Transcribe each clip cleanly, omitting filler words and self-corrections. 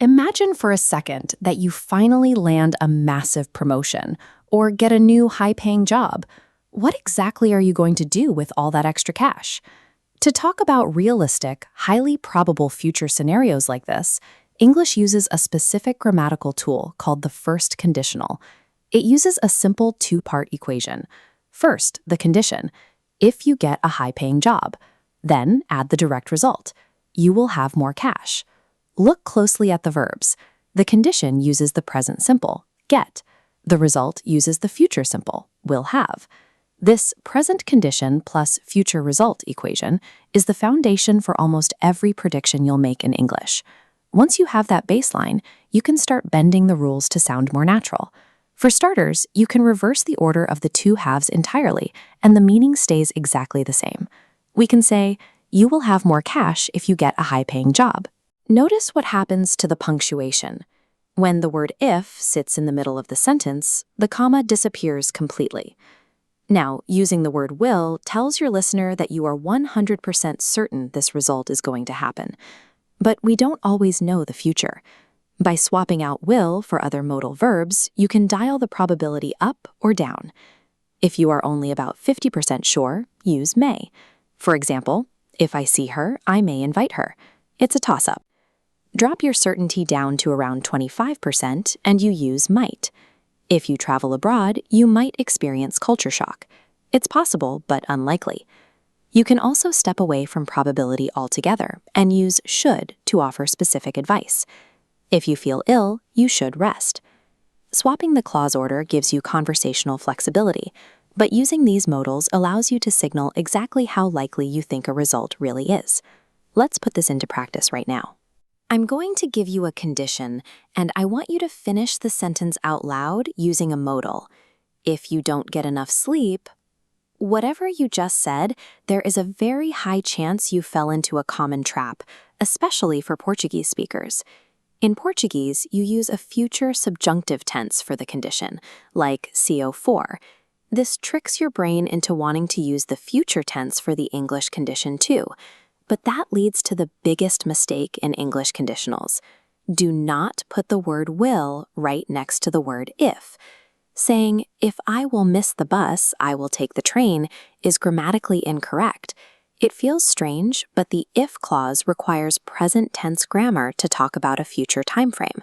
Imagine for a second that you finally land a massive promotion or get a new high-paying job. What exactly are you going to do with all that extra cash? To talk about realistic, highly probable future scenarios like this, English uses a specific grammatical tool called the first conditional. It uses a simple two-part equation. First, the condition, if you get a high-paying job. Then add the direct result. You will have more cash. Look closely at the verbs. The condition uses the present simple, get. The result uses the future simple, will have. This present condition plus future result equation is the foundation for almost every prediction you'll make in English. Once you have that baseline, you can start bending the rules to sound more natural. For starters, you can reverse the order of the two halves entirely, and the meaning stays exactly the same. We can say, you will have more cash if you get a high-paying job. Notice what happens to the punctuation. When the word if sits in the middle of the sentence, the comma disappears completely. Now, using the word will tells your listener that you are 100% certain this result is going to happen. But we don't always know the future. By swapping out will for other modal verbs, you can dial the probability up or down. If you are only about 50% sure, use may. For example, if I see her, I may invite her. It's a toss-up. Drop your certainty down to around 25% and you use might. If you travel abroad, you might experience culture shock. It's possible, but unlikely. You can also step away from probability altogether and use should to offer specific advice. If you feel ill, you should rest. Swapping the clause order gives you conversational flexibility, but using these modals allows you to signal exactly how likely you think a result really is. Let's put this into practice right now. I'm going to give you a condition, and I want you to finish the sentence out loud using a modal. If you don't get enough sleep, whatever you just said, there is a very high chance you fell into a common trap, especially for Portuguese speakers. In Portuguese, you use a future subjunctive tense for the condition, like CO4. This tricks your brain into wanting to use the future tense for the English condition too. But that leads to the biggest mistake in English conditionals. Do not put the word will right next to the word if. Saying, if I will miss the bus, I will take the train, is grammatically incorrect. It feels strange, but the if clause requires present tense grammar to talk about a future time frame.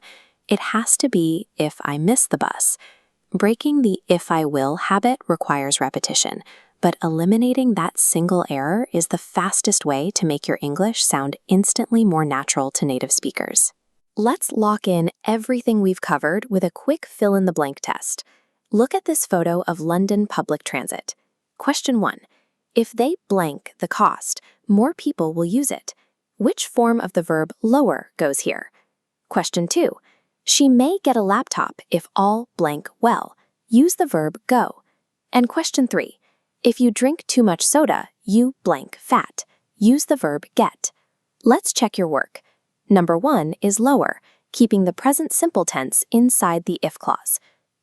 It has to be if I miss the bus. Breaking the if I will habit requires repetition, but eliminating that single error is the fastest way to make your English sound instantly more natural to native speakers. Let's lock in everything we've covered with a quick fill-in-the-blank test. Look at this photo of London public transit. Question 1. If they blank the cost, more people will use it. Which form of the verb lower goes here? Question 2. She may get a laptop if all blank well. Use the verb go. And question 3. If you drink too much soda, you blank fat. Use the verb get. Let's check your work. Number 1 is lower, keeping the present simple tense inside the if clause.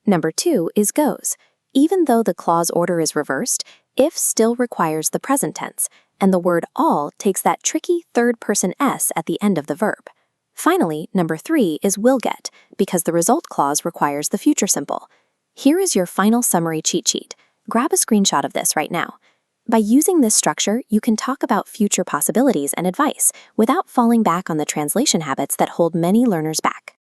Number 2 is goes. Even though the clause order is reversed, if still requires the present tense, and the word all takes that tricky third-person s at the end of the verb. Finally, number 3 is will get, because the result clause requires the future simple. Here is your final summary cheat sheet. Grab a screenshot of this right now. By using this structure, you can talk about future possibilities and advice without falling back on the translation habits that hold many learners back.